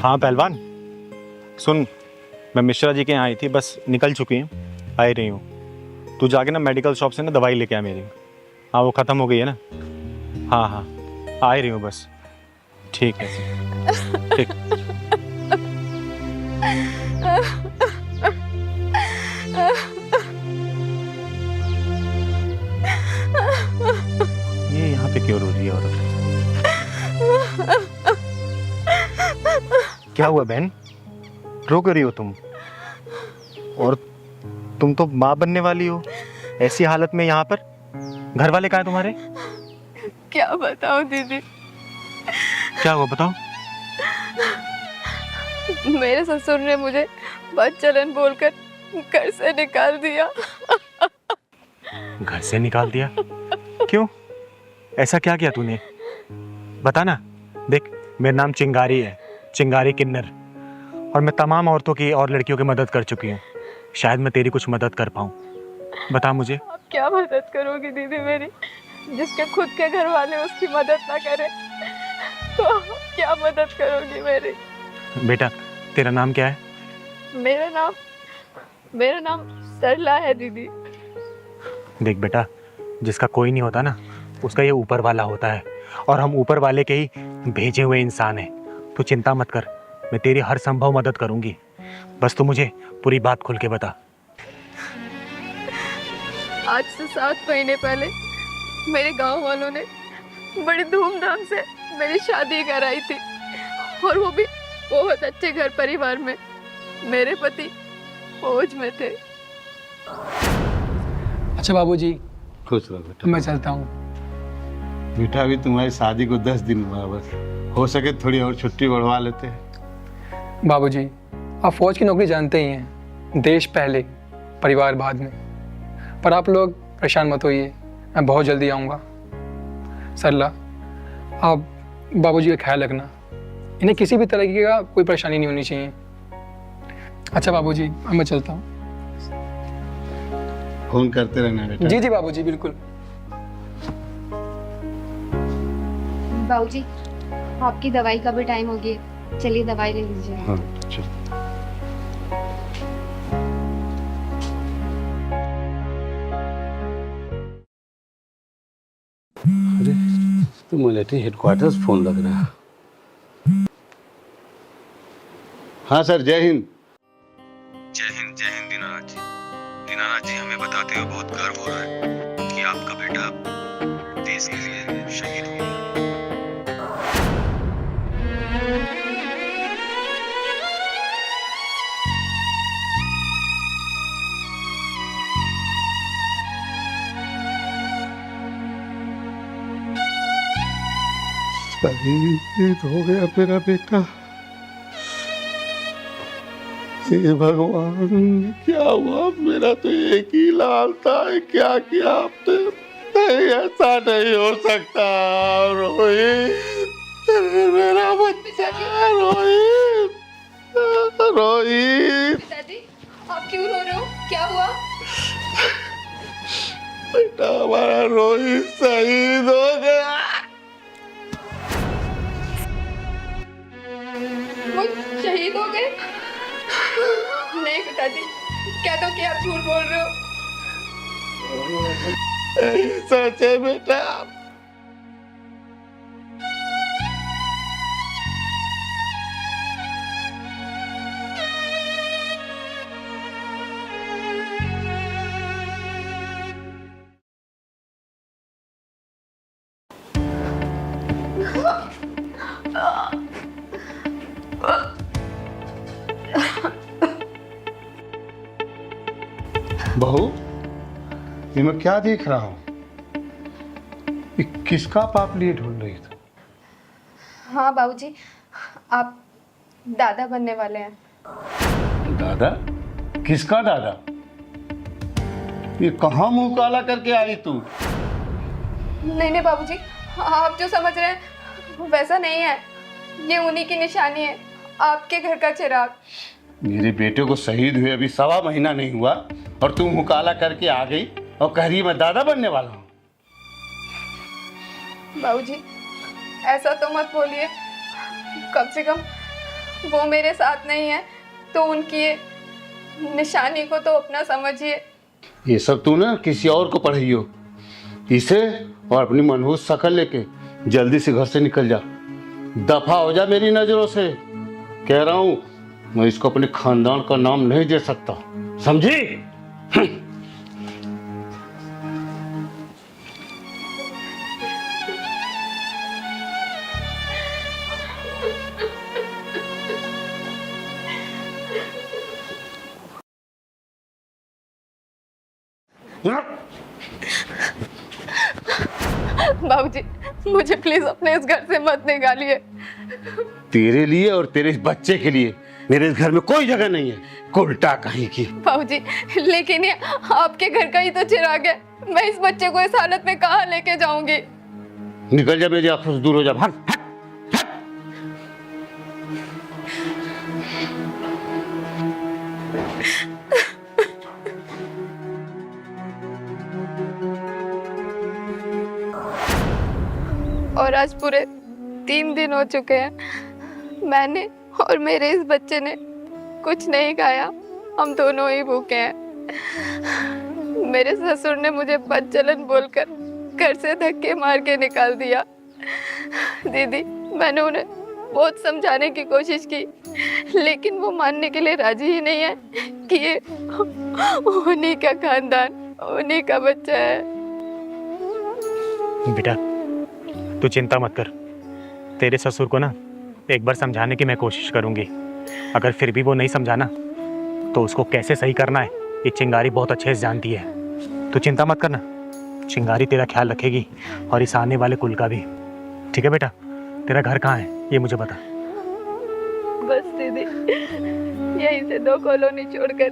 हाँ पहलवान, सुन, मैं मिश्रा जी के यहाँ आई थी, बस निकल चुकी हैं, आ ही रही हूँ। तू जाके ना मेडिकल शॉप से ना दवाई लेके आ मेरी। हाँ वो ख़त्म हो गई है ना। हाँ हाँ, आ ही रही हूँ बस। ठीक है, ठीक। ये यहाँ पे क्यों रो रही है औरत? क्या हुआ बहन, रो क्यों रही हो तुम? और तुम तो माँ बनने वाली हो, ऐसी हालत में यहाँ पर? घर वाले कहाँ हैं तुम्हारे? क्या बताऊं दीदी, क्या हुआ बताओ। मेरे ससुर ने मुझे बदचलन बोलकर घर से निकाल दिया। घर से निकाल दिया? क्यों, ऐसा क्या किया तूने? बता ना। देख, मेरा नाम चिंगारी है, चिंगारी किन्नर, और मैं तमाम औरतों की और लड़कियों की मदद कर चुकी हूँ। शायद मैं तेरी कुछ मदद कर पाऊँ। बता मुझे। आप क्या मदद करोगी दीदी मेरी? जिसके खुद के घर वाले उसकी मदद ना करें तो आप क्या मदद करोगी मेरी? बेटा, तेरा नाम क्या है? मेरा नाम सरला है दीदी। देख बेटा, जिसका कोई नहीं होता ना, उसका ये ऊपर वाला होता है, और हम ऊपर वाले के ही भेजे हुए इंसान हैं। तू चिंता मत कर, मैं तेरी हर संभव मदद करूंगी। बस तू मुझे पूरी बात खुल के बता। आज से 7 महीने पहले मेरे गांव वालों ने बड़ी धूमधाम से मेरी शादी कराई थी, और वो भी बहुत अच्छे घर परिवार में। मेरे पति फौज में थे। अच्छा बाबूजी, खुश रहो बेटा। मैं चलता हूँ। बेटा अभी तुम्हारी शादी को 10 दिन हुआ, बस हो सके थोड़ी और छुट्टी बढ़वा लेते हैं। बाबूजी, आप फौज की नौकरी जानते ही हैं, देश पहले परिवार बाद में। पर आप लोग परेशान मत होइए, मैं बहुत जल्दी आऊँगा। सरला, आप बाबूजी का ख्याल रखना, इन्हें किसी भी तरह का कोई परेशानी नहीं होनी चाहिए। अच्छा बाबूजी, अब मैं चलता हूँ। फोन करते रहना बेटा। जी जी बाबूजी, बिल्कुल। बाबूजी, आपकी दवाई का भी टाइम हो गया, चलिए दवाई ले लीजिए। हाँ चल। अरे तो मिलिट्री हेडक्वार्टर्स फोन लग रहा है। हाँ सर, जय हिंद। जय हिंद दीनानाथ जी। दीनानाथ जी, हमें बताते हुए बहुत गर्व हो रहा है कि आपका बेटा देश के लिए शहीद हो गया। शहीद हो गया मेरा बेटा। हे भगवान, क्या हुआ? मेरा तो एक ही लाल था, क्या किया आपने? नहीं, ऐसा नहीं हो सकता रोहित, मेरा बच्चा रोहित, रोहित। दादी, आप क्यों रो रहे हो? क्या हुआ? बेटा हमारा रोहित शहीद हो गया। वो शहीद हो गए? नहीं पिताजी, क्या तो कि आप झूठ बोल रहे हो। सच है बेटा। बहू, ये मैं क्या देख रहा हूँ? ये किसका पाप लिए ढूंढ रही थी? हाँ बाबूजी, आप दादा बनने वाले हैं। दादा? किसका दादा? ये कहाँ मुंह काला करके आई तू? नहीं बाबूजी, आप जो समझ रहे हैं वैसा नहीं है। ये उन्हीं की निशानी है, आपके घर का चिराग। मेरे बेटे को शहीद हुए अभी 1.25 महीना नहीं हुआ और तू मुंह काला करके आ गई और कह रही मैं दादा बनने वाला हूँ। बाबूजी, ऐसा तो मत बोलिए। कम से कम वो मेरे साथ नहीं है तो उनकी ये निशानी को तो अपना समझिए। ये सब तू ना किसी और को पढ़ाइयो। इसे और अपनी मनहूस शक्ल लेके जल्दी से घर से निकल जा, दफा हो जा मेरी नजरों से। कह रहा हूं, मैं इसको अपने खानदान का नाम नहीं दे सकता, समझी? बाबूजी, मुझे प्लीज अपने इस घर से मत निकालिए। तेरे लिए और तेरे इस बच्चे के लिए मेरे इस घर में कोई जगह नहीं है, उल्टा कहीं की। बाबूजी, लेकिन ये आपके घर का ही तो चिराग है। मैं इस बच्चे को इस हालत में कहाँ लेके जाऊंगी? निकल जा मेरी आंखों से दूर हो जा, भाग भाग। और आज पूरे 3 दिन हो चुके हैं, मैंने और मेरे इस बच्चे ने कुछ नहीं खाया। हम दोनों ही भूखे हैं। मेरे ससुर ने मुझे बदचलन बोलकर घर से धक्के मार के निकाल दिया। दीदी, मैंने उन्हें बहुत समझाने की कोशिश की, लेकिन वो मानने के लिए राजी ही नहीं है कि ये उन्हीं का खानदान, उन्हीं का बच्चा है। बेटा, तू चिंता मत कर। तेरे ससुर को ना एक बार समझाने की मैं कोशिश करूंगी। अगर फिर भी वो नहीं समझाना तो उसको कैसे सही करना है ये चिंगारी बहुत अच्छे से जानती है। तू चिंता मत करना, चिंगारी तेरा ख्याल रखेगी और इस आने वाले कुल का भी। ठीक है बेटा? तेरा घर कहाँ है ये मुझे बता। बस दीदी, यहीं से 2 कॉलोनी छोड़कर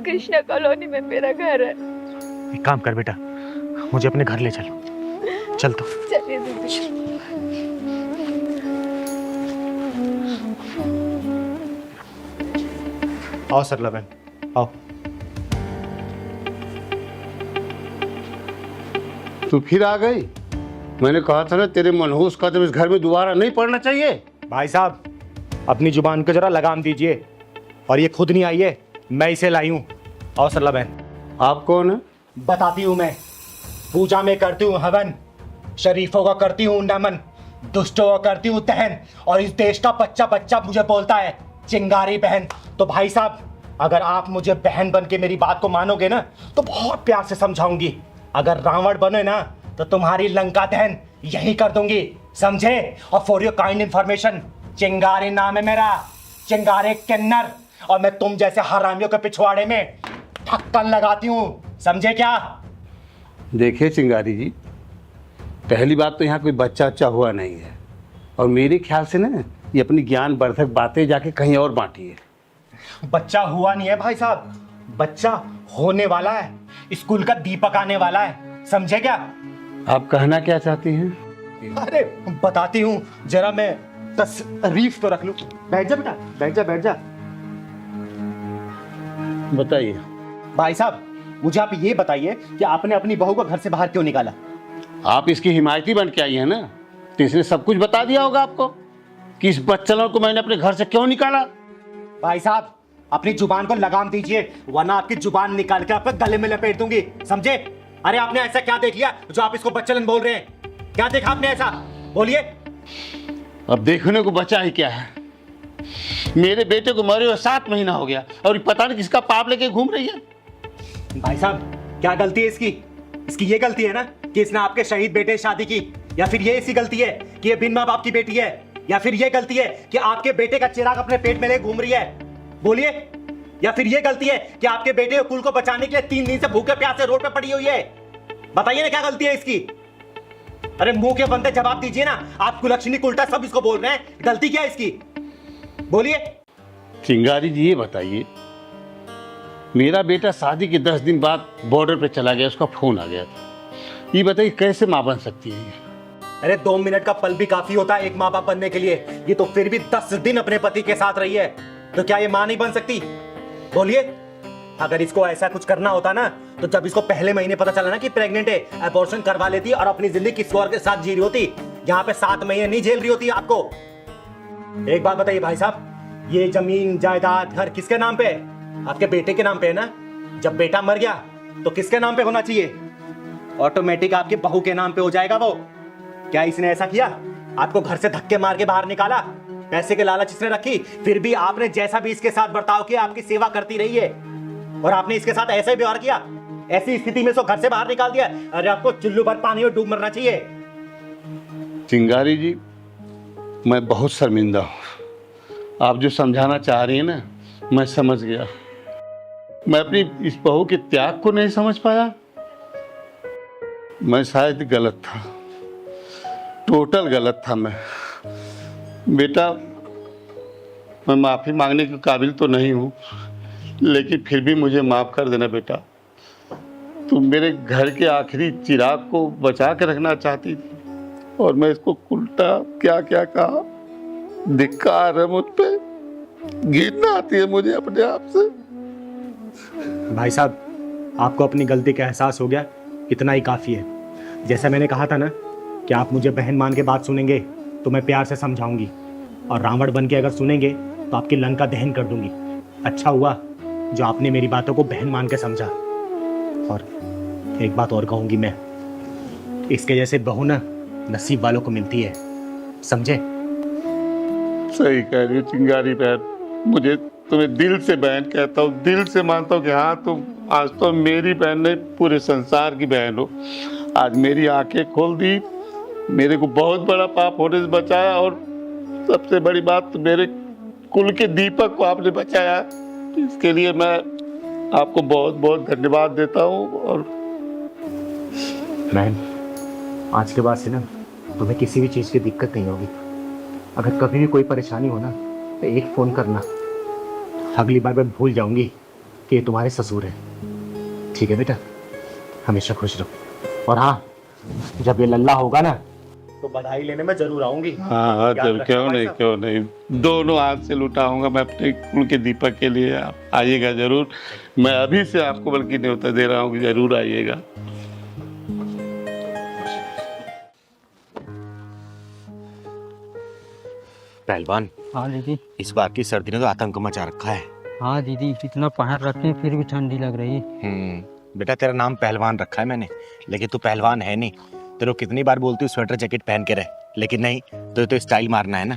कृष्णा कॉलोनी में मेरा घर है। एक काम कर बेटा, मुझे अपने घर ले चल। चल तो। चलिए दीदी। आओ सरला बहन, आओ। तू फिर आ गई? मैंने कहा था ना तेरे मनहूस कदम इस घर में दोबारा नहीं पड़ना चाहिए। भाई साहब, अपनी जुबान को जरा लगाम दीजिए। और ये खुद नहीं आई है, मैं इसे लाई हूँ। आओ सरला बहन। आप कौन है? बताती हूँ मैं। पूजा में करती हूँ हवन, शरीफों का करती हूँ नमन, दुष्टों का करती हूँ दहन, और इस देश का बच्चा बच्चा मुझे बोलता है चिंगारी बहन। तो भाई साहब, अगर आप मुझे बहन बन के मेरी बात को मानोगे ना तो बहुत प्यार से समझाऊंगी। अगर रावण बने ना तो तुम्हारी लंका दहन यही कर दूंगी, समझे? और फॉर योर काइंड इंफॉर्मेशन, चिंगारी नाम है मेरा, चिंगारी किन्नर। और मैं तुम जैसे हरामियों के पिछवाड़े में ढक्कन लगाती हूँ, समझे क्या? देखिए चिंगारी जी, पहली बात तो यहाँ कोई बच्चा अच्छा हुआ नहीं है, और मेरे ख्याल से ना ये अपनी ज्ञान वर्धक बातें जाके कहीं और बांटी है। बच्चा हुआ नहीं है भाई साहब, बच्चा होने वाला है। स्कूल का दीपक आने वाला है, समझे क्या? आप कहना क्या चाहती हैं? अरे बताती हूँ, जरा मैं तशरीफ तो रख लूं। बैठ जा बेटा, बैठ जा बैठ जा। बताइए। भाई साहब, मुझे आप ये बताइए कि आपने अपनी बहू को घर से बाहर क्यों निकाला? आप इसकी हिमायती बन के आई है ना, तो इसने सब कुछ बता दिया होगा आपको कि इस बच्चलों को मैंने अपने घर से क्यों निकाला। भाई साहब, अपनी जुबान को लगाम दीजिए, वरना आपकी जुबान निकाल के आपके गले में लपेट दूंगी, समझे? अरे आपने ऐसा क्या देख लिया जो आप इसको बच्चलन बोल रहे हैं? क्या देखा आपने ऐसा? बोलिए। अब देखने को बचा ही क्या है? मेरे बेटे को मरे हुए 7 महीना हो गया और पता नहीं किसका पाप लेके घूम रही है। भाई साहब, क्या गलती है इसकी? इसकी ये गलती है ना कि इसने आपके शहीद बेटे से शादी की, या फिर ये इसकी गलती है कि ये बिन माँ बाप की बेटी है, या फिर ये गलती है कि आपके बेटे का चिराग अपने पेट में ले घूम रही है? बोलिए। या फिर ये गलती है कि आपके बेटे कुल को बचाने के लिए 3 दिन से भूखे प्यासे रोड पे पड़ी हुई है? बताइए ना, क्या गलती है इसकी? अरे मुंह के बंदे जवाब दीजिए ना। आप कुलक्षणी उल्टा सब इसको बोल रहे हैं, गलती क्या है इसकी? बोलिए। चिंगारी जी ये बताइए, मेरा बेटा शादी के 10 दिन बाद बॉर्डर पे चला गया, उसका फोन आ गया था। ये बताइए कैसे माँ बन सकती है? अरे 2 मिनट का पल भी काफी होता है एक माँ बाप बनने के लिए। ये तो फिर भी 10 दिन अपने पति के साथ रही है, तो क्या ये माँ नहीं बन सकती? बोलिए। अगर इसको ऐसा कुछ करना होता ना, तो जब इसको पहले महीने पता चला ना कि प्रेग्नेंट है, अबॉर्शन करवा लेती और अपनी जिंदगी किसी और के साथ जी रही होती। यहाँ पे 7 महीने नहीं झेल रही होती आपको। एक बात बताइए भाई साहब, ये जमीन जायदाद घर किसके नाम पे है? आपके बेटे के नाम पे है ना? जब बेटा मर गया तो किसके नाम पे होना चाहिए? ऑटोमेटिक आपके बहू के नाम पे हो जाएगा वो। क्या इसने ऐसा किया? आपको घर से धक्के मार के बाहर निकाला, पैसे के लालच इसने रखी, फिर भी आपने जैसा भी इसके साथ बर्ताव किया आपकी सेवा करती रही है, और आपने इसके साथ ऐसा ही व्यवहार किया। ऐसी स्थिति में इसको घर से बाहर निकाल दिया। अरे आपको चुल्लू भर पानी में डूब मरना चाहिए। चिंगारी जी, मैं बहुत शर्मिंदा हूँ। आप जो समझाना चाह रही हैं ना, मैं समझ गया। मैं अपनी इस बहू के त्याग को नहीं समझ पाया। मैं शायद गलत था, टोटल गलत था मैं। बेटा, मैं माफ़ी मांगने के काबिल तो नहीं हूँ, लेकिन फिर भी मुझे माफ़ कर देना बेटा। तुम मेरे घर के आखिरी चिराग को बचा के रखना चाहती थी, और मैं इसको उल्टा क्या क्या कहा। धिक्कार है मुझ पे, घृणा आती है मुझे अपने आप से। भाई साहब, आपको अपनी गलती का एहसास हो गया, इतना ही काफ़ी है। जैसा मैंने कहा था ना कि आप मुझे बहन मान के बात सुनेंगे तो मैं प्यार से समझाऊंगी, और रावण बन के अगर सुनेंगे तो आपकी लंका दहन कर दूंगी। अच्छा हुआ जो आपने मेरी बातों को बहन मान के समझा। और एक बात और कहूंगी मैं, इसके जैसे बहू ना नसीब वालों को मिलती है, समझे? सही कह रही हो चिंगारी बहन। मुझे तुम्हें दिल से बहन कहता हूँ, दिल से मानता हूँ कि हाँ, तुम आज तो मेरी बहन नहीं, पूरे संसार की बहन हो। आज मेरी आंखें खोल दी, मेरे को बहुत बड़ा पाप होने से बचाया, और सबसे बड़ी बात, मेरे कुल के दीपक को आपने बचाया। इसके लिए मैं आपको बहुत बहुत धन्यवाद देता हूँ। और बहन, आज के बाद से ना तुम्हें किसी भी चीज़ की दिक्कत नहीं होगी। अगर कभी भी कोई परेशानी हो ना तो एक फ़ोन करना। अगली बार मैं भूल जाऊंगी कि ये तुम्हारे ससुर है। ठीक है बेटा, हमेशा खुश रहो। और हाँ, जब ये लल्ला होगा ना तो बधाई लेने में जरूर आऊंगी। हाँ, जब क्यों नहीं, दोनों हाथ से लुटाऊंगा मैं अपने कुल के दीपक के लिए। आप आइएगा जरूर। मैं अभी से आपको बल्कि न्योता दे रहा हूँ कि जरूर आइएगा। पहलवान, हाँ दीदी। इस बार की सर्दी ने तो आतंक मचा रखा है। हाँ दीदी, इतना पहन रखे हैं फिर भी ठंडी लग रही है। बेटा, तेरा नाम पहलवान रखा है मैंने, लेकिन तू पहलवान है नहीं। तेरे को कितनी बार बोलती हूँ स्वेटर जैकेट पहन के रह, लेकिन नहीं, तो स्टाइल मारना है ना।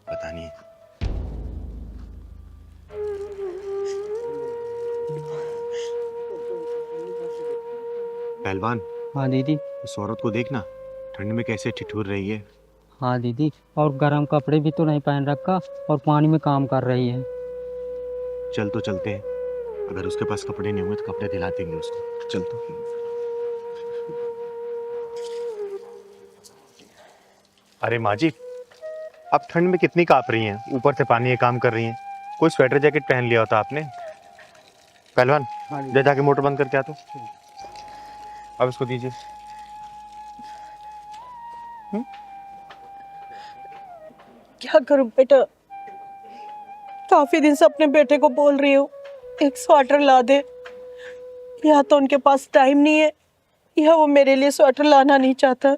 पता नहीं। पहलवान, हाँ दीदी। इस औरत को देखना, ठंड में कैसे ठिठुर रही है। हाँ दीदी, और गर्म कपड़े भी तो नहीं पहन रखा, और पानी में काम कर रही है। चल तो चलते हैं, अगर उसके पास कपड़े नहीं हुए तो कपड़े दिला देंगे उसको। चल तो। अरे माँ जी, आप ठंड में कितनी काँप रही हैं, ऊपर से पानी ये काम कर रही हैं। कोई स्वेटर जैकेट पहन लिया होता आपने। पहलवान, जा जाके मोटर बंद करके आ तो। अब इसको दीजिए। क्या करूं बेटा, काफी दिन से अपने बेटे को बोल रही हूँ एक स्वेटर ला दे। या तो उनके पास टाइम नहीं है, या वो मेरे लिए स्वेटर लाना नहीं चाहता।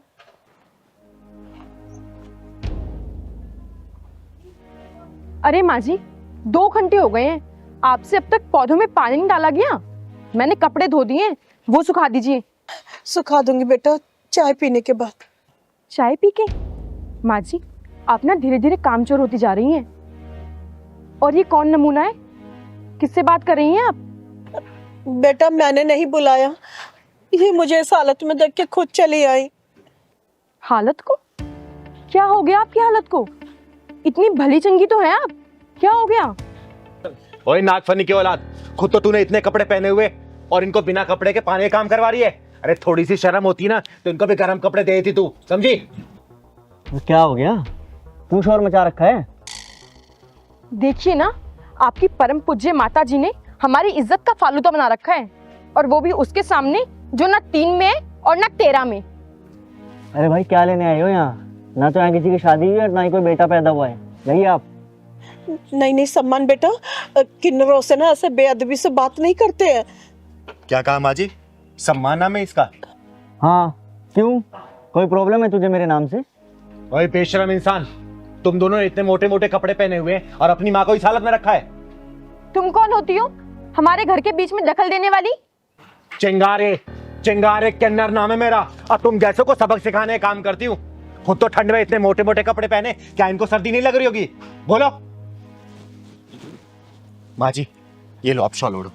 अरे माँ जी, 2 घंटे हो गए हैं, आपसे अब तक पौधों में पानी नहीं डाला गया। मैंने कपड़े धो दिए, वो सुखा दीजिए। सुखा दूंगी बेटा, चाय पीने के बाद। चाय पी के? माँ जी, आप ना धीरे धीरे कामचोर होती जा रही हैं। और ये कौन नमूना है, किससे बात कर रही हैं आप? बेटा, मैंने नहीं बुलाया, ये मुझे इस हालत में देख के खुद चली आई। हालत को? क्या हो गया आपकी हालत को? इतनी भली चंगी तो है आप, क्या हो गया? ओए नागफनी की औलाद, खुद तो तूने इतने कपड़े पहने हुए और इनको बिना कपड़े के पानी का काम करवा रही है। अरे थोड़ी सी शर्म होती ना तो इनको भी गर्म कपड़े दे देती तू, समझी? क्या हो गया, तू शोर मचा रखा है? देखिए ना, आपकी परम पूज्य माता जी ने हमारी इज्जत का फालूदा बना रखा है, और वो भी उसके सामने जो ना 3 में है और ना 13 में। अरे भाई, क्या लेने आए हो यहाँ? ना तो यहाँ किसी की शादी हुई है, ना ही कोई बेटा पैदा हुआ है। नहीं आप? नहीं सम्मान बेटा, किन्नरों से ना ऐसे बेअदबी से बात नहीं करते हैं। क्या कहा माँ जी? सम्मान नाम है इसका? हाँ, क्यों, कोई प्रॉब्लम है तुझे मेरे नाम से? ओए बेशरम इंसान, तुम दोनों ने इतने मोटे मोटे कपड़े पहने हुए हैं और अपनी माँ को इस हालत में रखा है। तुम कौन होती हो हमारे घर के बीच में दखल देने वाली? चिंगारे, चिंगारे किन्नर नाम है मेरा, और तुम जैसों को सबक सिखाने का काम करती हूँ। खुद तो ठंड में इतने मोटे मोटे कपड़े पहने, क्या इनको सर्दी नहीं लग रही होगी? बोलो। माँ जी ये लो, आप शॉल ओढ़ो।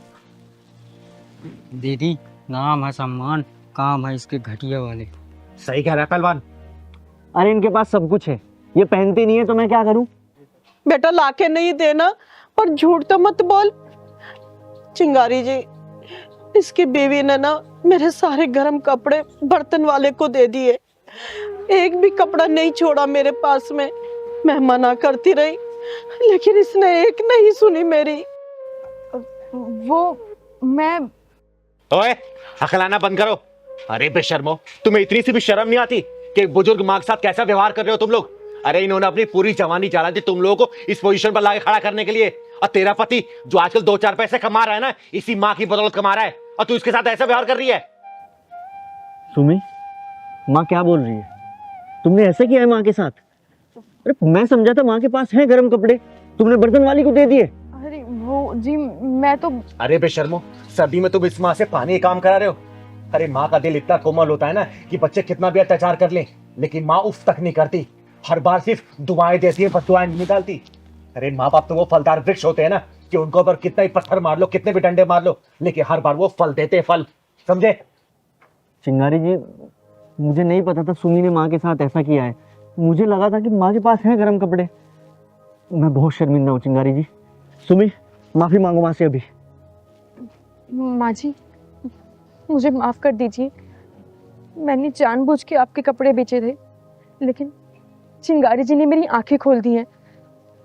दीदी नाम है सम्मान, काम है इसके घटिया वाले। सही कह रहा है पहलवान। अरे इनके पास सब कुछ है, ये पहनती नहीं है तो मैं क्या करूं? बेटा लाके नहीं देना, और झूठ तो मत बोल। चिंगारी जी, इसकी बीवी ने ना मेरे सारे गर्म कपड़े बर्तन वाले को दे दिए, एक भी कपड़ा नहीं छोड़ा मेरे पास में। मैं मना करती रही लेकिन इसने एक नहीं सुनी मेरी। वो मैं ओए हकलाना बंद करो। अरे बेशर्मो, तुम्हें इतनी सी भी शर्म नहीं आती कि एक बुजुर्ग माँ के साथ कैसा व्यवहार कर रहे हो तुम लोग? अरे इन्होंने अपनी पूरी जवानी चला दी तुम लोगों को इस पोजीशन पर लाके खड़ा करने के लिए, और तेरा पति जो आजकल 2-4 पैसे कमा रहा है ना, इसी माँ की बदौलत कमा रहा है, और तू इसके साथ ऐसा व्यवहार कर रही है। सुमी, माँ क्या बोल रही है? तुमने ऐसा किया है माँ के साथ? अरे मैं समझा था माँ के पास है गर्म कपड़े, तुमने बर्तन वाली को दे दिए। अरे वो जी मैं तो अरे बेशर्मो, सर्दी में तुम इस माँ से पानी काम करा रहे हो। अरे माँ का दिल इतना कोमल होता है ना कि बच्चे कितना भी अत्याचार कर ले, लेकिन माँ उफ तक नहीं करती। हर बार सिर्फ दुआएं देती है, बददुआएं नहीं निकालती। अरे माँ बाप तो वो फलदार वृक्ष होते हैं ना कि उनको ऊपर कितना ही पत्थर मार लो, कितने भी डंडे मार लो, लेकिन हर बार वो फल देते हैं, फल। समझे? चिंगारी जी, मुझे नहीं पता था सुमी ने माँ के साथ ऐसा किया है। मुझे लगा था कि माँ के पास है गर्म कपड़े। मैं बहुत शर्मिंदा हूँ चिंगारी जी। सुमी, माफी मांगो माँ से अभी। माँ जी मुझे माफ कर दीजिए, मैंने जानबूझ के आपके कपड़े बेचे थे, लेकिन चिंगारी जी ने मेरी आंखें खोल दी हैं।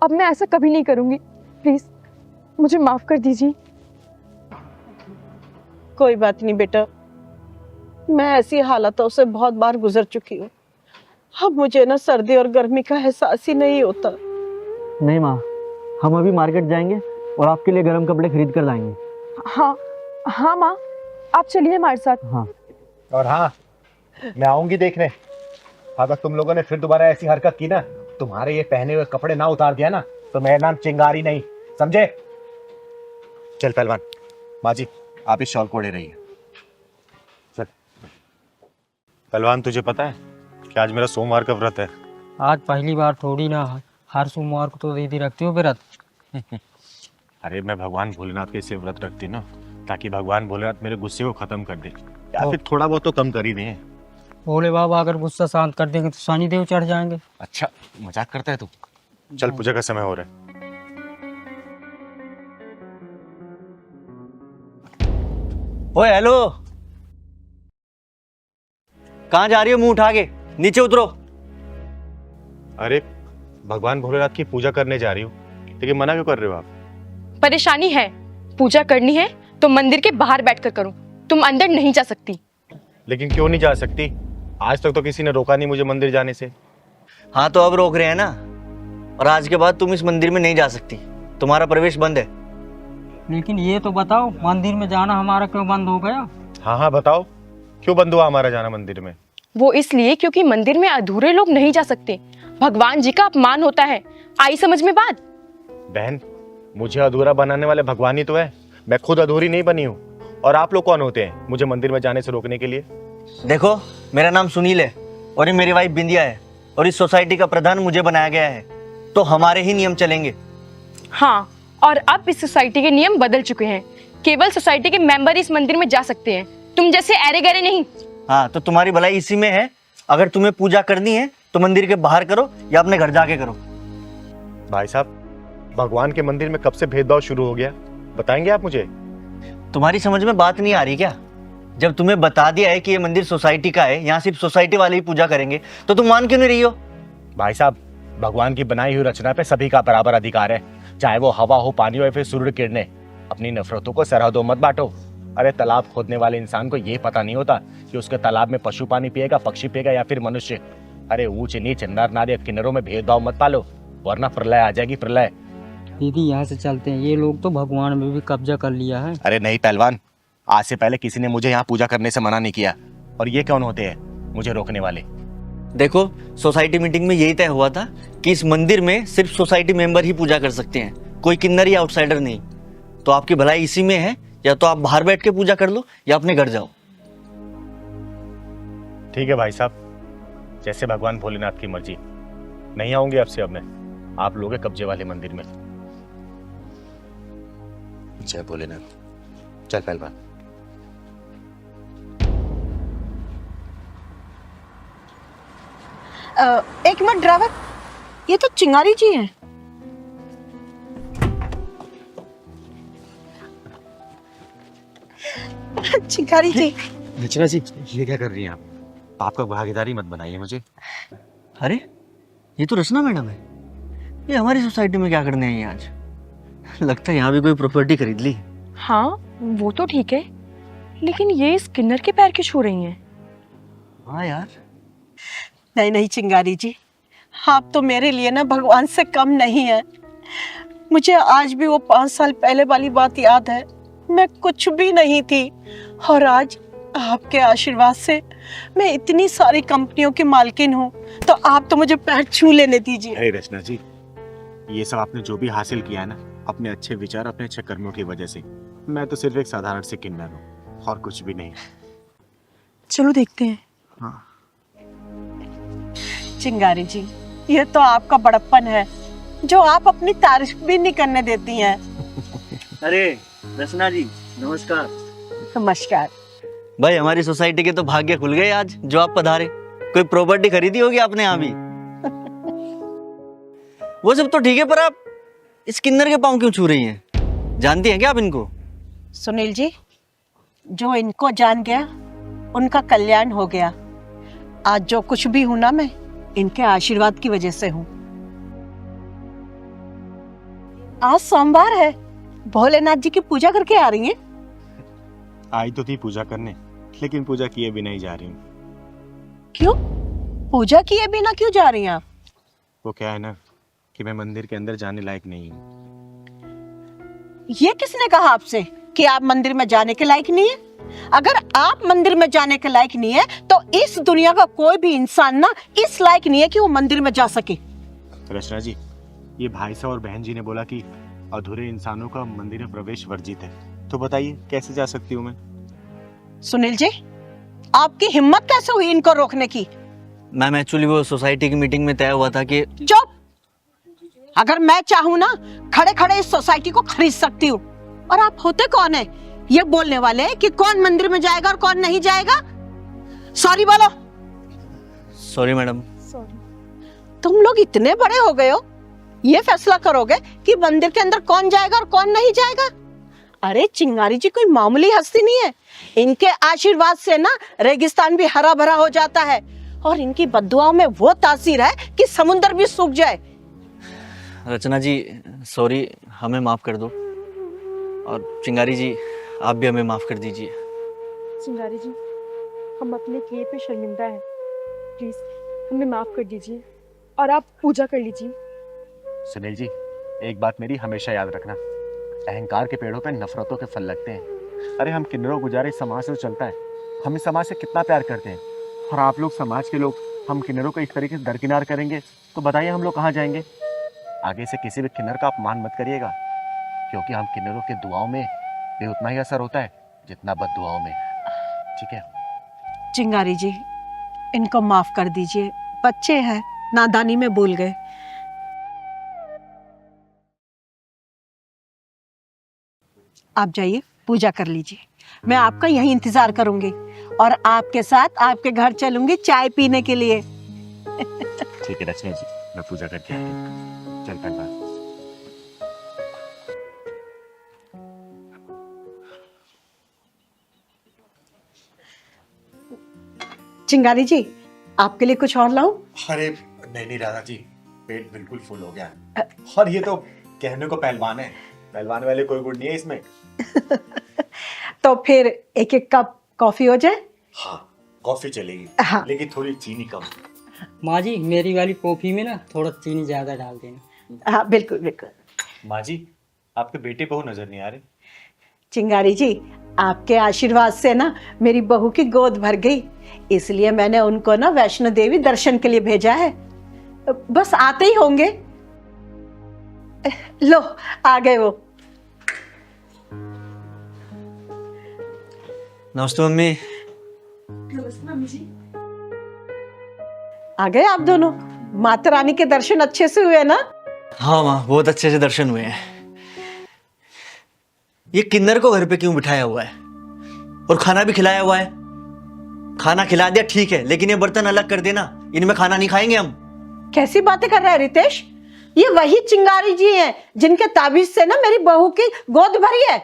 अब मैं ऐसा कभी नहीं करूंगी, प्लीज मुझे माफ कर दीजिए। कोई बात नहीं बेटा, मैं ऐसी हालातों से बहुत बार गुजर चुकी हूँ। अब मुझे ना सर्दी और गर्मी का एहसास ही नहीं होता। नहीं माँ, हम अभी मार्केट जाएंगे और आपके लिए गर्म कपड़े खरीद कर लाएंगे। हाँ हाँ माँ, आप चलिए हमारे साथ। हाँ, और हाँ, मैं आऊंगी देखने। अगर तुम लोगों ने फिर दोबारा ऐसी हरकत की ना, तुम्हारे ये पहने हुए कपड़े ना उतार दिया ना, तो मेरा नाम चिंगारी नहीं, समझे? चल पहलवान, माँ जी आप इस शॉल को ओढ़े रहिए। चल पहलवान, तुझे पता है कि आज मेरा सोमवार का व्रत है? आज पहली बार थोड़ी ना, हर सोमवार को तो दीदी रखती हो व्रत। अरे मैं भगवान भोलेनाथ के इसलिए व्रत रखती ना, ताकि भगवान भोलेनाथ मेरे गुस्से को खत्म कर दे, या फिर थोड़ा बहुत तो कम कर ही दें। भोले बाबा अगर गुस्सा शांत कर देंगे तो शनि देव चढ़ जाएंगे। अच्छा मजाक करता है तू। चल पूजा का समय हो रहा है। ओए हेलो, कहाँ जा रही हो? मुंह उठा के नीचे उतरो। अरे भगवान भोलेनाथ की पूजा करने जा रही हूँ, लेकिन मना क्यों कर रहे हो आप? परेशानी है, पूजा करनी है तो मंदिर के बाहर बैठकर करूं, तुम अंदर नहीं जा सकती। लेकिन क्यों नहीं जा सकती? आज तक तो किसी ने रोका नहीं मुझे मंदिर जाने से। हाँ तो अब रोक रहे हैं ना, और आज के बाद तुम इस मंदिर में नहीं जा सकती, तुम्हारा प्रवेश बंद है। लेकिन ये तो बताओ, मंदिर में जाना हमारा क्यों बंद हो गया? हाँ हाँ बताओ, क्यों बंद हुआ हमारा जाना मंदिर में? वो इसलिए क्योंकि मंदिर में अधूरे लोग नहीं जा सकते, भगवान जी का अपमान होता है। आई समझ में बात? बहन, मुझे अधूरा बनाने वाले भगवान ही तो है, मैं खुद अधूरी नहीं बनी हूँ। और आप लोग कौन होते हैं मुझे मंदिर में जाने से रोकने के लिए? देखो, मेरा नाम सुनील है और ये मेरी वाइफ बिंदिया है, और इस सोसाइटी का प्रधान मुझे बनाया गया है, तो हमारे ही नियम चलेंगे। हाँ, और अब इस सोसाइटी के नियम बदल चुके हैं, केवल सोसाइटी के मेंबर इस मंदिर में जा सकते हैं, तुम जैसे ऐरे गहरे नहीं। हाँ तो तुम्हारी भलाई इसी में है, अगर तुम्हें पूजा करनी है तो मंदिर के बाहर करो या अपने घर जाके करो। भाई साहब, भगवान के मंदिर में कब से भेदभाव शुरू हो गया, बताएंगे आप मुझे? तुम्हारी समझ में बात नहीं आ रही क्या? जब तुम्हें बता दिया है कि ये मंदिर सोसाइटी का है, यहाँ सिर्फ सोसाइटी वाले ही पूजा करेंगे, तो तुम मान क्यों नहीं रही हो? भाई साहब, भगवान की बनाई हुई रचना पे सभी का बराबर अधिकार है, चाहे वो हवा हो, पानी हो या फिर सूर्य किरणें। अपनी नफरतों को सरहदों मत बांटो। अरे तालाब खोदने वाले इंसान को ये पता नहीं होता कि उसके तालाब में पशु पानी पिएगा, पक्षी पिएगा या फिर मनुष्य। अरे ऊंच नीच, नर नारी, किन्नरों में भेदभाव मत पालो, वरना प्रलय आ जाएगी, प्रलय। दीदी यहाँ से चलते हैं, ये लोग तो भगवान में भी कब्जा कर लिया है। अरे नहीं पहलवान, आज से पहले किसी ने मुझे यहाँ पूजा करने से मना नहीं किया, और ये कौन होते हैं मुझे रोकने वाले? देखो, सोसाइटी मीटिंग में यही तय हुआ था कि इस मंदिर में सिर्फ सोसाइटी मेंबर ही पूजा कर सकते हैं, कोई किन्नर या आउटसाइडर नहीं। तो आपकी भलाई इसी में है, या तो आप बाहर बैठ के पूजा कर लो या अपने घर जाओ। ठीक है भाई साहब, जैसे भगवान भोलेनाथ की मर्जी। नहीं आऊंगी आपसे अब मैं आप लोगों के कब्जे वाले मंदिर में। जय भोलेनाथ। चल पहलवान। एक मिनट ड्राइवर, ये तो चिंगारी जी हैं। चिंगारी जी। रचना जी, ये क्या कर रही हैं आप? आपका भागीदारी मत बनाइए मुझे। अरे, ये तो रचना मैडम है। ये हमारी सोसाइटी में क्या करने आई हैं आज? लगता है यहाँ भी कोई प्रॉपर्टी खरीद ली। हाँ, वो तो ठीक है, लेकिन ये स्किनर के पैर क्यों छू रही हैं? हाँ यार। नहीं नहीं चिंगारी जी, आप तो मेरे लिए ना भगवान से कम नहीं है। मुझे आज भी वो 5 साल पहले वाली बात याद है। मैं कुछ भी नहीं थी और आज आपके आशीर्वाद से मैं इतनी सारी कंपनियों की मालकिन हूँ। तो आप तो मुझे पैर छू लेने दीजिए। अरे रचना जी, ये सब आपने जो भी हासिल किया है ना, अपने अच्छे विचार, अपने अच्छे कर्मों की वजह से। मैं तो सिर्फ एक साधारण से किन्नर हूँ और कुछ भी नहीं। चलो देखते हैं। हाँ। चिंगारी जी, ये तो आपका बड़प्पन है जो आप अपनी तारीफ भी नहीं करने देती हैं। अरे रचना जी, नमस्कार। नमस्कार। भाई, हमारी सोसाइटी के तो भाग्य खुल गए आज जो आप पधारे। कोई प्रॉपर्टी खरीदी होगी आपने यहाँ भी। वो सब तो ठीक है, पर आप इस किन्नर के पांव क्यों छू रही हैं? जानती हैं क्या आप इनको? सुनील जी, जो इनको जान गया उनका कल्याण हो गया। आज जो कुछ भी हूं ना, मैं इनके आशीर्वाद की वजह से हूं। आज सोमवार है, भोलेनाथ जी की पूजा करके आ रही हैं? आई तो थी पूजा करने, लेकिन पूजा किए भी नहीं जा रही हूँ। क्यों? पूजा किए बिना क्यों जा रही हैं आप? वो क्या है ना कि मैं मंदिर के अंदर जाने लायक नहीं हूँ। ये किसने कहा आपसे कि आप मंदिर में जाने के लायक नहीं है? अगर आप मंदिर में जाने के लायक नहीं है तो इस दुनिया का कोई भी इंसान ना इस लायक नहीं है कि वो मंदिर में जा सके। रचना जी, ये भाई साहब और बहन जी ने बोला कि अधूरे इंसानों का मंदिर में प्रवेश वर्जित है, तो बताइए कैसे जा सकती हूँ मैं? सुनील जी, आपकी हिम्मत कैसे हुई इनको रोकने की? मैम, एक्चुअली वो सोसाइटी की मीटिंग में तय हुआ था कि चुप! अगर मैं चाहूँ ना, खड़े खड़े इस सोसाइटी को खरीद सकती हूँ। और आप होते कौन है ये बोलने वाले कि कौन मंदिर में जाएगा और कौन नहीं जाएगा? सॉरी बोलो। Sorry madam. तुम लोग इतने बड़े हो गए हो, ये फैसला करोगे कि मंदिर के अंदर कौन जाएगा और कौन नहीं जाएगा? अरे चिंगारी जी कोई मामूली हस्ती नहीं है। इनके आशीर्वाद से ना रेगिस्तान भी हरा भरा हो जाता है और इनकी बद्दुआओं में वो तासीर है कि समुंदर भी सूख जाए। रचना जी, सॉरी, हमें माफ कर दो। और चिंगारी जी, आप भी हमें माफ कर दीजिए। चिंगारी जी, हम अपने किए पे शर्मिंदा हैं। प्लीज हमें माफ कर दीजिए और आप पूजा कर लीजिए। सुनील जी, एक बात मेरी हमेशा याद रखना, अहंकार के पेड़ों पे नफरतों के फल लगते हैं। अरे हम किन्नरों गुजारे समाज से तो चलता है, हम इस समाज से कितना प्यार करते हैं, और आप लोग समाज के लोग हम किन्नरों को इस तरीके से दरकिनार करेंगे तो बताइए हम लोग कहाँ जाएंगे? आगे से किसी भी किन्नर का अपमान मत करिएगा, क्योंकि हम किन्नरों के दुआओं में भी उतना ही असर होता है जितना बद्दुआओं में। ठीक है? चिंगारी जी, इनको माफ कर दीजिए, बच्चे हैं, नादानी में भूल गए। आप जाइए, पूजा कर लीजिए। मैं आपका यहीं इंतजार करूंगी और आपके साथ आपके घर चलूंगी चाय पीने के लिए। ठीक है रचना जी, मैं पूजा करके आती हूँ। चल पहलवान। चिंगारी जी, आपके लिए कुछ और लाऊं? अरे नहीं राधा जी, पेट बिल्कुल फुल हो गया। और ये तो कहने को पहलवान है, पहलवान वाले कोई गुण नहीं है इसमें। तो फिर एक एक कप कॉफी हो जाए? हाँ, कॉफी चलेगी। हाँ। लेकिन थोड़ी चीनी कम। माँ जी, मेरी वाली कॉफी में ना थोड़ा चीनी ज्यादा डाल देना। हाँ बिल्कुल बिल्कुल। माँ जी, आपके बेटे बहू नजर नहीं आ रहे। चिंगारी जी, आपके आशीर्वाद से ना मेरी बहू की गोद भर गई, इसलिए मैंने उनको ना वैष्णो देवी दर्शन के लिए भेजा है। बस आते ही होंगे। लो आ गए वो। नमस्ते मम्मी। नमस्ते मम्मी जी। आ गए आप दोनों? माता रानी के दर्शन अच्छे से हुए ना? हाँ माँ, बहुत अच्छे से दर्शन हुए हैं। ये किन्नर को घर पे क्यों बिठाया हुआ है और खाना भी खिलाया हुआ है? खाना खिला दिया ठीक है, लेकिन ये बर्तन अलग कर देना, इनमें खाना नहीं खाएंगे हम। कैसी बातें कर रहा है रितेश? ये वही चिंगारी जी हैं जिनके ताबीज से ना मेरी बहू की गोद भरी है।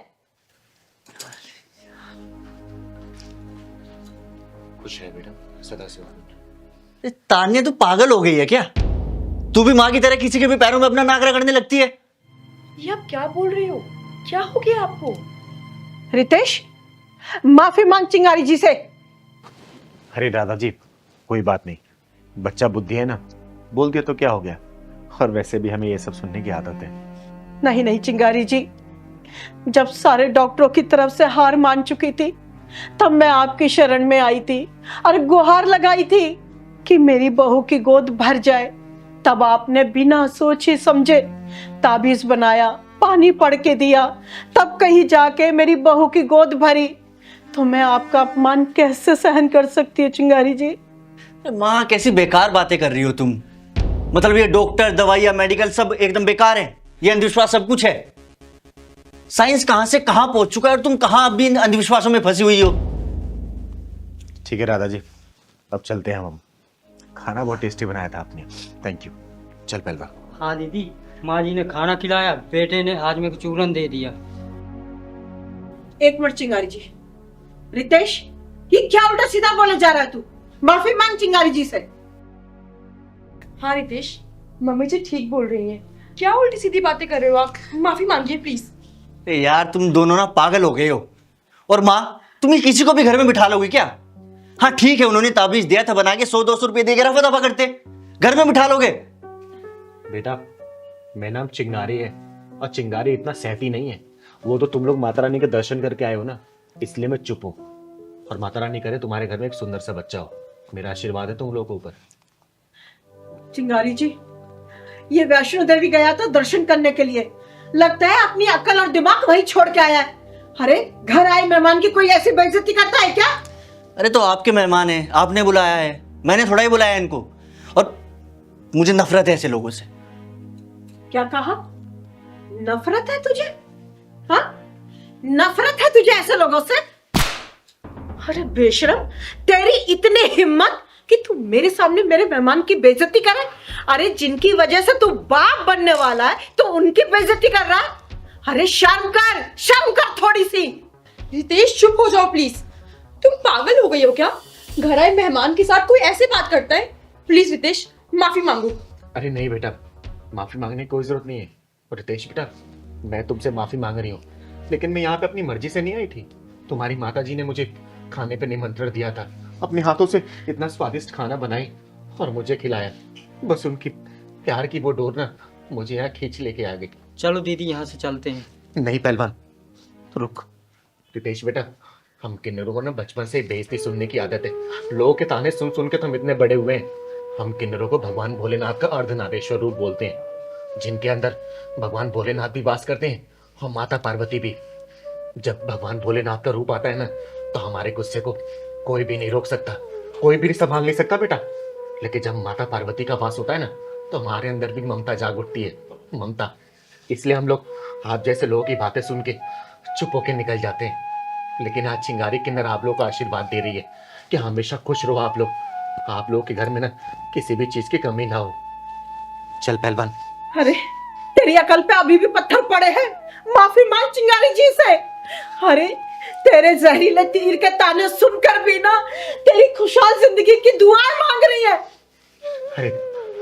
खुश है बेटा, सदा से। तान्या तू पागल हो गई है क्या? तू भी माँ की तरह किसी के भी पैरों में अपना नाक रगड़ने लगती है? ये आप क्या बोल रहे हो? क्या हो गया आपको? रितेश, माफी मांग चिंगारी जी से। अरे दादाजी, कोई बात नहीं, बच्चा बुद्धि है ना, बोल दिया तो क्या हो गया। और वैसे भी हमें ये सब सुनने की आदत है। नहीं नहीं चिंगारी जी, जब सारे डॉक्टरों की तरफ से हार मान चुकी थी तब मैं आपकी शरण में आई थी और गुहार लगाई थी कि मेरी बहू की गोद भर जाए। तब आपने बिना सोचे समझे ताबीज बनाया, पानी पड़ के दिया, तब कहीं जाके मेरी बहू की गोद भरी। तो मैं आपका अपमान कैसे सहन कर सकती है चिंगारी जी? माँ कैसी बेकार बातें कर रही हो तुम। मतलब ये डॉक्टर, दवाइयाँ, मेडिकल सब एकदम बेकार है, ये अंधविश्वास सब कुछ है। साइंस कहां से कहां पहुंच चुका है और तुम कहां अभी इन अंधविश्वासों में फंसी हुई हो। ठीक है दादाजी, अब चलते हैं हम। खाना बहुत टेस्टी बनाया था आपने, थैंक यू। चल पहलवा। हाँ दीदी, माँ जी ने खाना खिलाया, बेटे ने आज मेरे को चूरन दे दिया। एक मिनट चिंगारी जी। रितेश, ये क्या उल्टा सीधा बोले जा रहा है तू? माफी मांग चिंगारी जी से। हाँ रितेश, मम्मी जी ठीक बोल रही हैं। क्या उल्टी सीधी बातें कर रहे हो आप? माफी मांगिए प्लीज। यार तुम दोनों ना पागल हो गए हो। और माँ, तुम ये किसी को भी घर में बिठा लोगे क्या? हाँ ठीक है, उन्होंने ताबीज दिया था बना के, 100-200 रुपए दे के रफा दफा करते, घर में बिठा लोगे? बेटा, मेरा नाम चिंगारी है और चिंगारी इतना सहती नहीं है। वो तो तुम लोग माता रानी के दर्शन करके आए हो ना, इसलिए मैं चुप हूँ। और माता रानी करे तुम्हारे घर में एक सुंदर सा बच्चा हो, मेरा आशीर्वाद है तुम लोगों के ऊपर। चिंगारी जी, ये वैष्णो देवी गया था दर्शन करने के लिए, लगता है अपनी अक्ल और दिमाग वहीं छोड़ के आया है। अरे घर आए मेहमान की कोई ऐसी बेइज्जती करता है क्या? अरे तो आपके मेहमान हैं, आपने बुलाया है, मैंने थोड़ा ही बुलाया इनको। और मुझे नफरत है ऐसे लोगों से। क्या कहा? नफरत है तुझे? हाँ, नफरत है तुझे ऐसे लोगों से? अरे बेशरम, तेरी इतनी हिम्मत कि तू मेरे सामने मेरे मेहमान की बेइज्जती करे? अरे जिनकी वजह से तू बाप बनने वाला है तो उनकी बेइज्जती कर रहा है? अरे शर्म कर थोड़ी सी। रितेश चुप हो जाओ प्लीज। तुम पागल हो गई हो क्या? घर आए मेहमान के साथ कोई ऐसे बात करता है? प्लीज रितेश माफी मांगो। अरे नहीं बेटा, माफी मांगने की कोई जरूरत नहीं है। और रितेश बेटा, मैं तुमसे माफी मांग रही हूँ, लेकिन मैं यहाँ पे अपनी मर्जी से नहीं आई थी। तुम्हारी माता जी ने मुझे खाने पे निमंत्रण दिया था, अपने हाथों से इतना स्वादिष्ट खाना बनाई और मुझे खिलाया। बस उनकी प्यार की वो डोर ना मुझे यहाँ खींच लेके आ गई। चलो दीदी यहाँ से चलते हैं। नहीं पहलवान, रुक। रितेश बेटा, हम किन्नरों को ना बचपन से ही बेइज्जती सुनने की आदत है। लोगों के ताने सुन सुन के तो हम इतने बड़े हुए हैं। हम किन्नरों को भगवान भोलेनाथ का अर्धनारेश्वर रूप बोलते हैं, जिनके अंदर भगवान भोलेनाथ भी वास करते हैं और माता पार्वती भी। जब भगवान भोलेनाथ का रूप आता है ना, तो हमारे गुस्से को कोई भी नहीं रोक सकता, कोई भी नहीं संभाल नहीं सकता बेटा। लेकिन जब माता पार्वती का वास होता है ना, तो हमारे अंदर भी ममता जाग उठती है, ममता। इसलिए हम लोग आप जैसे लोगों की बातें सुन के चुप होके निकल जाते हैं। लेकिन आज चिंगारी किन्नर आप लोगों को आशीर्वाद दे रही है कि हमेशा खुश रहो आप लोग के घर में ना किसी भी चीज की कमी ना हो। चल पहलवान। अरे तेरी अकल पे अभी भी पत्थर पड़े हैं। माफी मांग चिंगारी जी से। अरे तेरे जहरीले तीर के ताने सुनकर भी ना तेरी खुशहाल जिंदगी की दुआएं मांग रही है। अरे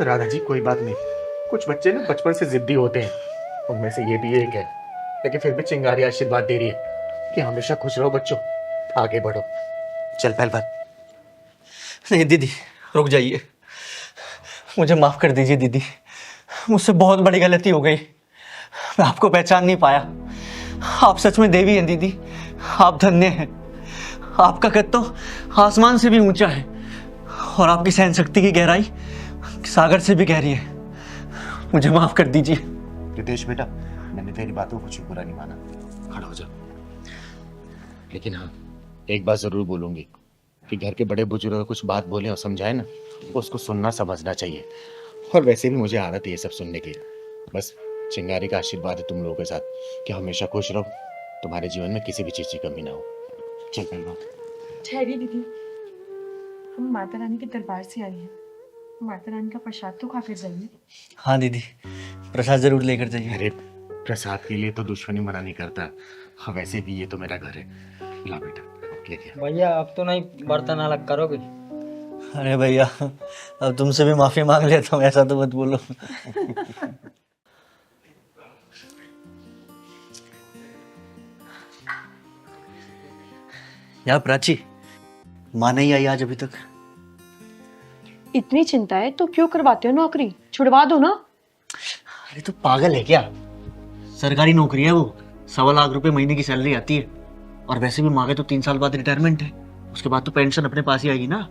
राधा जी, कोई बात नहीं। कुछ बच्चे ना बचपन से जिद्दी होते हैं, उनमें से ये भी एक है। लेकिन फिर भी चिंगारी आशीर्वाद दे रही है कि हमेशा खुश रहो बच्चों, आगे बढ़ो। चल पहलवान। नहीं दीदी, रुक जाइए, मुझे माफ कर दीजिए दीदी, मुझसे बहुत बड़ी गलती हो गई। मैं आपको पहचान नहीं पाया। आप सच में देवी हैं दीदी, आप धन्य हैं। आपका कद तो आसमान से भी ऊंचा है और आपकी सहन शक्ति की गहराई सागर से भी गहरी है। मुझे माफ कर दीजिए। रितेश बेटा, मैंने तेरी बातों को कुछ बुरा नहीं माना, खड़ा हो जा। लेकिन हाँ, एक बात जरूर बोलूंगी कि घर के बड़े बुजुर्ग कुछ बात बोले और समझाए ना, तो उसको सुनना समझना चाहिए। और वैसे भी मुझे आदत है ये सब सुनने की। बस चिंगारी का आशीर्वाद है तुम लोगों के साथ कि हमेशा खुश रहो, तुम्हारे जीवन में किसी भी चीज की कमी ना हो। चल पहलवान। ठहरिए दीदी, हम माता रानी के दरबार से आई हैं। माता रानी का प्रसाद तो खा कर जाइए। हाँ दीदी, प्रसाद जरूर लेकर जाइए। अरे प्रसाद के लिए तो दुश्मनी मना नहीं करता। हाँ, वैसे भी ये तो मेरा घर है। ला बेटा, लेके आ। भैया अब तो नहीं बर्तन अलग करोगे? अरे भैया, अब तुमसे भी माफी मांग लेता हूँ, ऐसा तो मत बोलो। यार प्राची, माँ नहीं आई आज अभी तक। इतनी चिंता है तो क्यों करवाते हो नौकरी? छुड़वा दो ना। अरे तो पागल है क्या? सरकारी नौकरी है वो, 1.25 लाख रुपए महीने की सैलरी आती है। और वैसे भी माँ के तो 3 साल बाद रिटायरमेंट है, उसके बाद तो पेंशन अपने पास ही आएगी ना।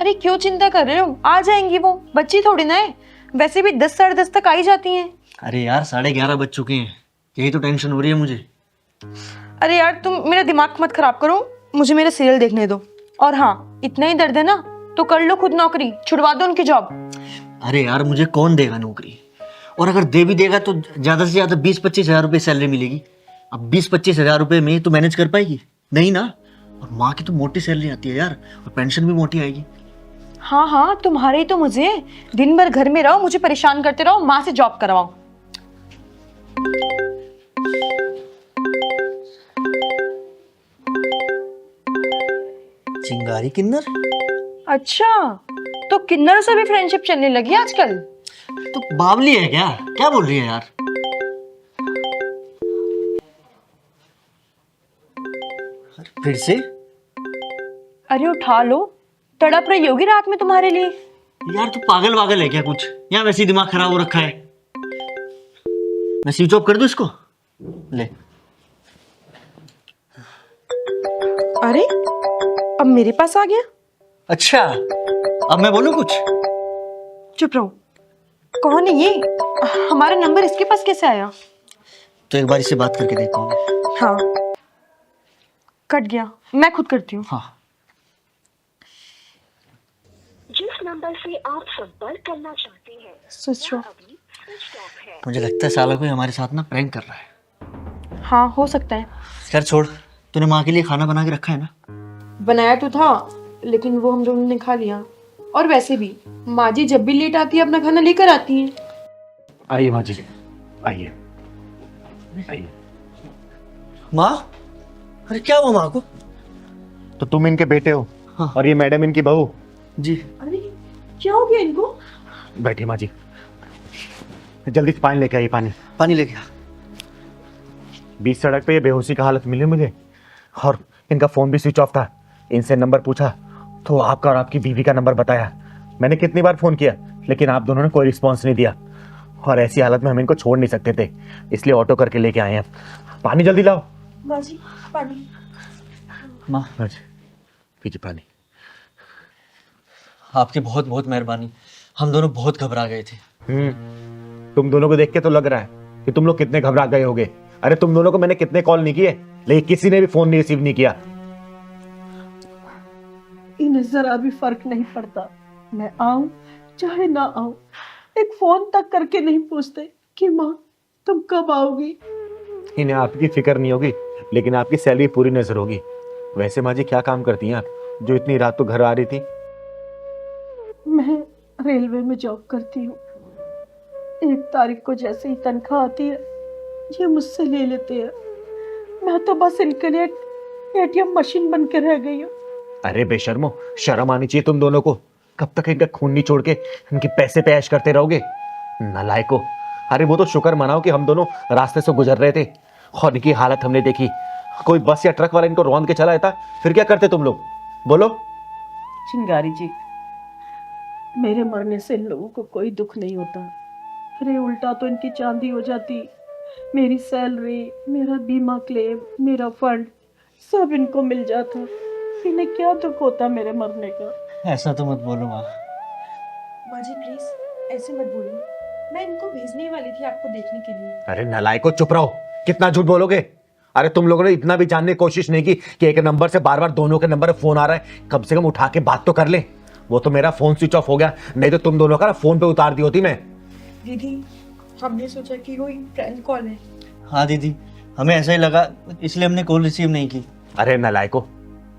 अरे क्यों चिंता कर रहे हो? आ जाएंगी वो, बच्ची थोड़ी ना है। वैसे भी 10 साढ़े 10 तक आ ही जाती हैं। अरे यार 11:30 बज चुके हैं, यही तो टेंशन हो रही है मुझे। अरे यार तुम मेरा दिमाग मत खराब करो, मुझे मेरे सीरियल देखने दो। और हाँ, इतना ही दर्द है ना तो कर लो खुद नौकरी, छुड़वा दो उनकी जॉब। अरे यार मुझे कौन देगा नौकरी? और अगर दे भी देगा तो ज्यादा से ज्यादा 20-25 हजार रुपए सैलरी मिलेगी। अब 20-25 हजार रुपए में तो मैनेज कर पाएगी? नहीं ना। और माँ की तो मोटी सैलरी आती है यार, और पेंशन भी मोटी आएगी। हाँ हाँ, तुम्हारे ही तो मुझे। दिन भर घर में रहो, मुझे परेशान करते रहो, माँ से जॉब करवाओ। चिंगारी किन्नर? अच्छा, तो किन्नरों से भी फ्रेंडशिप चलने लगी आजकल? तो बावली है क्या? क्या बोल रही है यार? फिर से? अरे उठा लो, तड़प रही होगी रात में तुम्हारे लिए। यार तू पागल वागल है क्या कुछ? या वैसे ही दिमाग खराब हो रखा है? मैं स्विच ऑफ कर दूं इसको? ले। अरे अब मेरे पास आ गया। अच्छा, अब मैं बोलूं कुछ? चुप रहो। कौन है ये? हमारा नंबर इसके पास कैसे आया? तो एक बार इससे बात करके देखता हूँ। हाँ, कट गया, मैं खुद करती हूँ। हाँ। जिस नंबर से आप संपर्क करना चाहते हैं स्विच ऑफ। अभी स्विच ऑफ है। मुझे लगता है साला कोई हमारे साथ ना प्रैंक कर रहा है। हाँ हो सकता है। खैर छोड़, तूने माँ के लिए खाना बना के रखा है ना? बनाया तो था, लेकिन वो हम दोनों ने खा लिया। और वैसे भी माँ जी जब भी लेट आती है अपना खाना लेकर आती हैं। आइए माँ जी, आइए आइए। माँ? अरे क्या हुआ माँ को? तो तुम इनके बेटे हो? हाँ। और ये मैडम इनकी बहू? जी। अरे क्या हो गया इनको? बैठिए माँ जी, जल्दी से पानी लेके आइए। पानी लेके आ। बीच सड़क पे ये बेहोशी का हालत मिली मुझे, और इनका फोन भी स्विच ऑफ था। इनसे नंबर पूछा तो आपका और आपकी बीवी का नंबर बताया। मैंने कितनी बार फोन किया, लेकिन आप दोनों ने कोई रिस्पॉन्स नहीं दिया। और ऐसी हालत में हम इनको छोड़ नहीं सकते थे, इसलिए ऑटो करके लेके आए हैं। पानी जल्दी लाओ। माँ जी पानी। माँ पीजिए पानी। आपकी बहुत बहुत मेहरबानी, हम दोनों बहुत घबरा गए थे। तुम दोनों को देख के तो लग रहा है कि तुम लोग कितने घबरा गए होगे। अरे तुम दोनों को मैंने कितने कॉल नहीं किए, लेकिन किसी ने भी फोन नहीं रिसीव नहीं किया। इन्हें जरा भी फर्क नहीं पड़ता, मैं आऊं चाहे ना आऊं, एक फोन तक करके नहीं पूछते कि माँ तुम कब आओगी। इन्हें आपकी फिक्र नहीं होगी, लेकिन आपकी सैलरी पूरी नजर होगी। वैसे माँ जी क्या काम करती हैं आप, जो इतनी रात तो घर आ रही थी? मैं रेलवे में जॉब करती हूँ। 1 तारीख को जैसे ही तनख्वाह आती है ये मुझसे ले लेते हैं। मैं तो बस इनके लिए एटीएम मशीन बन के रह गई हूँ। अरे बेशर्मो, शर्म आनी चाहिए तुम दोनों को। कब तक इनका खून नहीं छोड़ के इनके पैसे पे ऐश करते रहोगे, नालायको। अरे वो तो शुक्र मनाओ कि हम दोनों रास्ते से गुजर रहे थे और इनकी हालत हमने देखी। कोई बस या ट्रक वाला इनको रौंद के चला जाता, फिर क्या करते तुम लोग, बोलो? चिंगारी जी, मेरे मरने से इन लोगों को कोई दुख नहीं होता, अरे उल्टा तो इनकी चांदी हो जाती। मेरी सैलरी, मेरा बीमा क्लेम, मेरा फंड सब इनको मिल जाता, इन्हें क्या दुख होता मेरे मरने का। ऐसा तो मत बोलो माँ। माँ जी प्लीज ऐसे मत बोलिए, मैं इनको भेजने ही वाली थी आपको देखने के लिए। अरे नालायको, चुप रहो, कितना झूठ बोलोगे। अरे तुम लोगों ने इतना भी जानने की कोशिश नहीं की कि एक नंबर से बार बार दोनों के नंबर पे फोन आ रहा है, कम से कम उठा के बात तो कर ले। वो तो मेरा फोन स्विच ऑफ हो गया, नहीं तो तुम दोनों का ना फोन पे उतार दी होती मैं। दीदी हमने सोचा कि कोई प्रैंक कॉल है। हाँ दीदी, हमें ऐसा ही लगा, इसलिए हमने कॉल रिसीव नहीं की। अरे नालायको,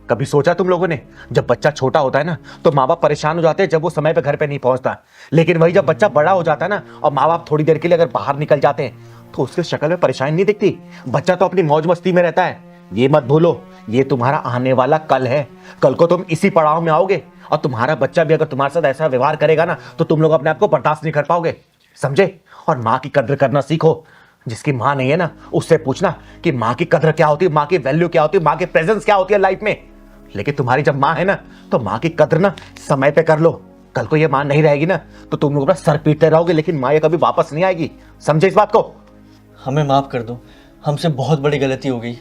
कभी सोचा तुम लोगों ने, जब बच्चा छोटा होता है ना तो माँ बाप परेशान हो जाते हैं जब वो समय पे घर पे नहीं पहुंचता, लेकिन वही जब बच्चा बड़ा हो जाता है ना और माँ बाप थोड़ी देर के लिए अगर बाहर निकल जाते हैं तो उसके शक्ल में परेशानी नहीं दिखती। बच्चा तो अपनी मौज मस्ती में रहता है। ये मत भूलो, ये तुम्हारा आने वाला कल है। कल को तुम इसी पड़ाव में आओगे और तुम्हारा बच्चा भी अगर तुम्हारे साथ ऐसा व्यवहार करेगा ना तो तुम लोग अपने आप को बर्दाश्त नहीं कर पाओगे, समझे? और माँ की कद्र करना सीखो। जिसकी माँ नहीं है ना उससे पूछना कि माँ की कद्र क्या होती है, माँ की वैल्यू क्या होती है, माँ की प्रेजेंस क्या होती है लाइफ में। लेकिन तुम्हारी जब माँ है ना तो माँ की कद्र ना समय पे कर लो। कल को ये माँ नहीं रहेगी ना तो तुम लोग अपना सर पीटते रहोगे, लेकिन माँ ये कभी वापस नहीं आएगी, समझे इस बात को? हमें माफ़ कर दो, हमसे बहुत बड़ी गलती हो गई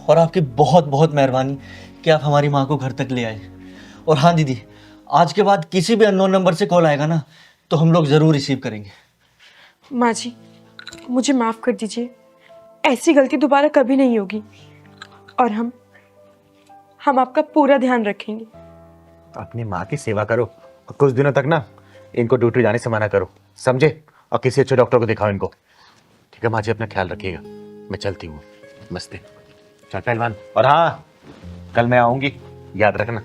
और आपकी बहुत बहुत मेहरबानी कि आप हमारी माँ को घर तक ले आए। और हाँ दीदी, आज के बाद किसी भी अननोन नंबर से कॉल आएगा ना तो हम लोग ज़रूर रिसीव करेंगे। माँ जी मुझे माफ कर दीजिए, ऐसी गलती दोबारा कभी नहीं होगी और हम आपका पूरा ध्यान रखेंगे। अपनी माँ की सेवा करो और कुछ दिनों तक ना इनको ड्यूटी जाने से मना करो, समझे? और किसी अच्छे डॉक्टर को दिखाओ इनको, ठीक है माँ जी? अपना ख्याल रखिएगा, मैं चलती हूँ। नमस्ते। चल पहलवान, और हाँ कल मैं आऊँगी, याद रखना।